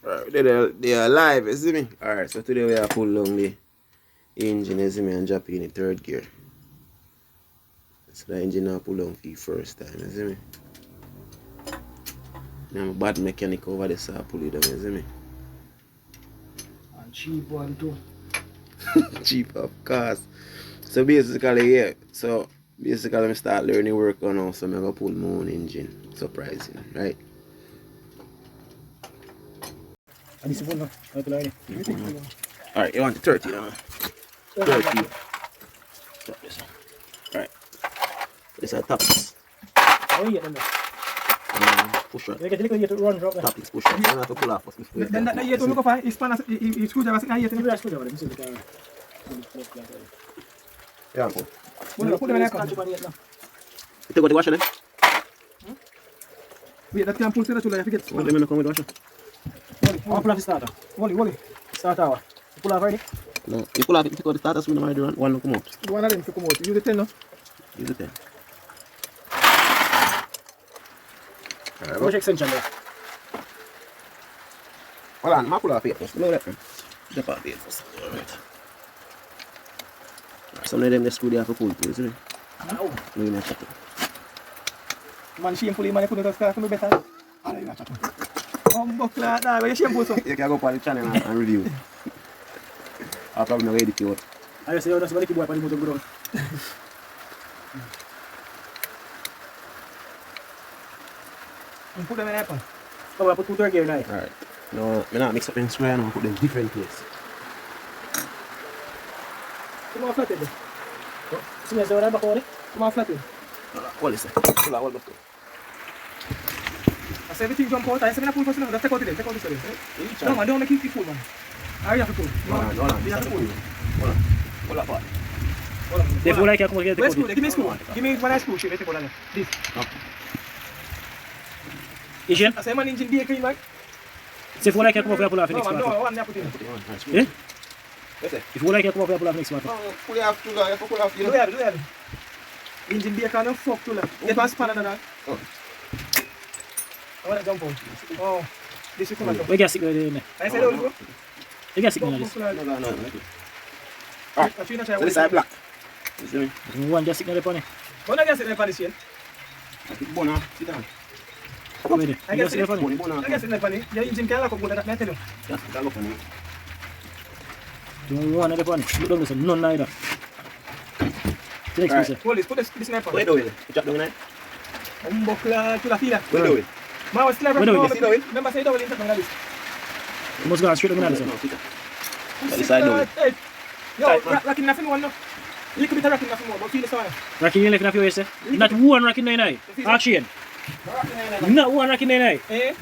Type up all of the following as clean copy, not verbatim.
Alright, they are alive, you see me? Alright, so today we are pull down the engine, you see me, and drop it in the third gear. So the engine now pull down for the first time, you see me? I'm a bad mechanic over there, so I pull it down, you see me? And cheap one too. Cheap, of course. So basically, yeah. So basically, I start learning work on now, so I'm gonna pull my own engine. Surprising, right? And this is one now. Alright, you want the 30 now? 30. Stop this one. Alright. This is topics. Oh, yeah, then. Push right. You get a little here to run, drop there. Topics, push right. You don't have to pull off first. Then that here to look for is span as screwdriver. I here to look screwdriver. This is the Yeah, cool. put them in there. You take out the washer then? Wait, that can pull to the tool. I forget. Let me come with the washer. I'll pull off the starter. Wally. Starter. You pull off already? No, you pull off it, take out the starter swing, one will come out. One of them to come out. Use the 10 now. Use the 10. How much extension there? Hold on, I pull off it first. No, let me. Jump off it first. Alright. Some of them they screw they have to pull too, isn't it? No. No, you're not chatting. Man, shamefully, man, I put it on the car. Better. Oh, you're not chatting. Oh, buckler, where you shameful, so? You can go on the channel and review. I'll probably not edit you out. I just say, oh, that's what I keep boy, but you go down. And put them in apple. Oh, I put 2 third gear now. Alright. No, I'm not mix up in square and put them different place. Come on, flathead. See me, I back on. Come on, flathead. What is that? Pull out, hold up. I say everything jump out. I say, I'm pull first now. Let's take out this way. No, man, don't make it full, man. I have to pull. Hold on. You have to pull. Hold up, part. Hold on. They feel like I come here to Where's screw? Give me a screw. Give me one screw. Let's take out that. This. Asian? I say, man, engine be clean, man. They feel like I come over here pull off No, next man, month. no, one there put in. Eh? What's that? If you like I come over here pull off next month. Pull it off too long, you have to pull off, you Do know. it. Engine be kind of fuck too long. Get one spanner than that. Oh. I want to jump out. Oh, this is come out. We get sick with it in there. I said, oh, You get sick with this. No. Alright, So this side black. You see me? One just sick with the pony. When I get sit there for this here, Bona, sit down. Come with it. I You get just sit there for me. I get sit there for this. Your engine can lock up with that, I tell you. Just stand up on me. You want the pony. Look down this one. None neither. Next piece. Hold this, put this sniper. Where do it? You chop down there? Buckler to the filler. Where do it? Man was still Where do we right sit down? Remember say double inside like this. You must go straight to me now. No, Sir. sit down. This side do it. Hey. Yo, Tight, man. rocking nothing one no. You could be rocking nothing more, but feel this one. Rocking you left enough your say. Not one rocking in eye. Action. Not one rocking in eye. Eh?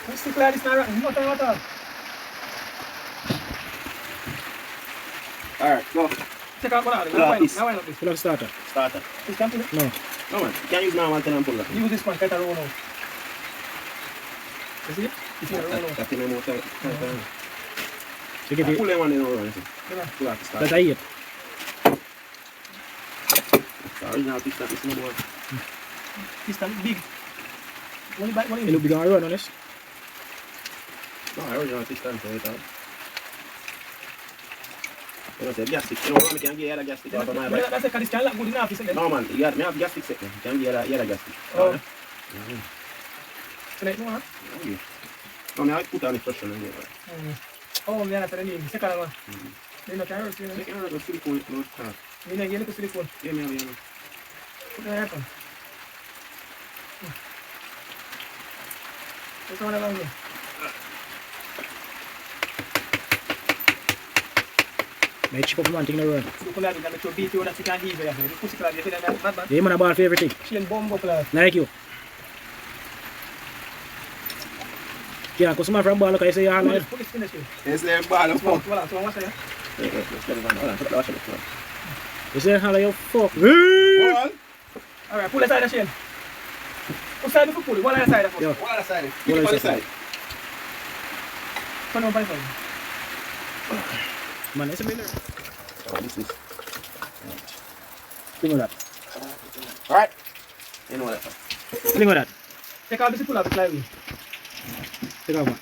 We stick like this now rocking. Not at all. Alright, go. Take out one out. Pull out this. Now wind up this. Pull off starter. Starter. This can pull it. No. No man, you can't use normal and pull that. Use this one, cut a roll out. You see it? You see it roll out. That's in the motor. You get it. Pull them on the other one. Yeah. Pull out the starter. That's a hit. The original piston is number one. Piston big. One back, one You in. look big on run on this. No, the original piston so it out. You know, say gas stick. You know, you can get the other gas stick out of my bike. That's a this can lock good enough, isn't it? No man, you have gas stick set. You can get the other gas stick. Oh. Select one. Okay. No, now I put on the pressure and get it. Oh, yeah, that's the name. Second one. Then you can hurt you. You can have a silicone close car. You know, you look at silicone. Yeah, me. Put the haircon. What's one along here? May chip up one thing in the run. You pull out it and make sure beat you that you can heave it. You push it out, you feel like that, man. The man a ball for everything. Chain bomb up like Like you. Yeah, because some from ball look I say you all right. Put this finish here. It's like ball of fuck. Hold on, so what's that? You say how you fuck. Alright, pull the side of the chain. Which side do you pull it? One other side of it. Yo. One other side. One Keep it on other the side. Turn on by side. Man, it's a miller. Oh, this is. Think of that. Alright. You know what? Think of that. Take out this pull out the flywheel. Take off one.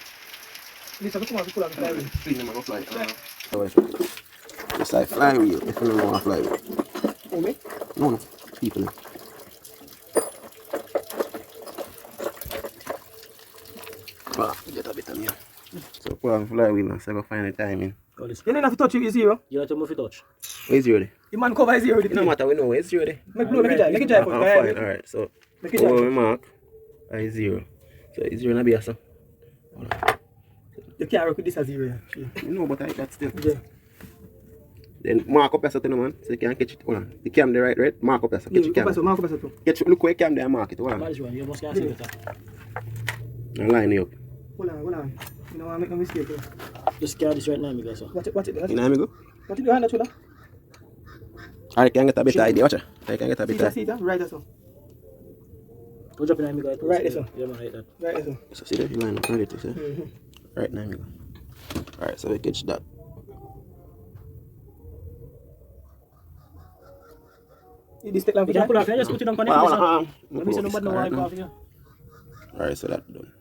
This is come out full of flywheel. Clean them and go fly. So it's like flywheel if you don't want flywheel. Oh, me? No. People. Get a bit of me. So pull on flywheel now, so I go find the timing. Call this. You don't have to touch it with zero. You have to move it touch. Where's zero there? The man cover zero with the No plane. matter, we know where's zero there. Make it dry first. Fine, alright. So, Make it dry. over my mark, I zero. So, it's zero in a beer, so. You can't work with this as zero. Yeah. No, but I got still. Yeah. Then mark up yourself, man, so you can catch it. Hold on. The cam there, right? Mark up yourself. Catch Yeah, the cam. mark up too. Look where the cam there, mark it. Hold That on. is one. You must get it. And line it up. Hold on. You don't want to make no mistake. Just carry this right now, Miguel. So. Watch it. You know how I go? Watch it, your hand, shoulder. I can get a better idea. Watch it. I can get a better idea. See that? Right there, so. Don't drop it on Miguel. Right there, so. Yeah, man, like that. Right there, so. So, see that? You line up. Ready to see? Right now, amigo. Alright, so we catch that. This take long You for can that? pull off. Just put it on connect. Let me see Alright, nobody know why I go off here. so that done.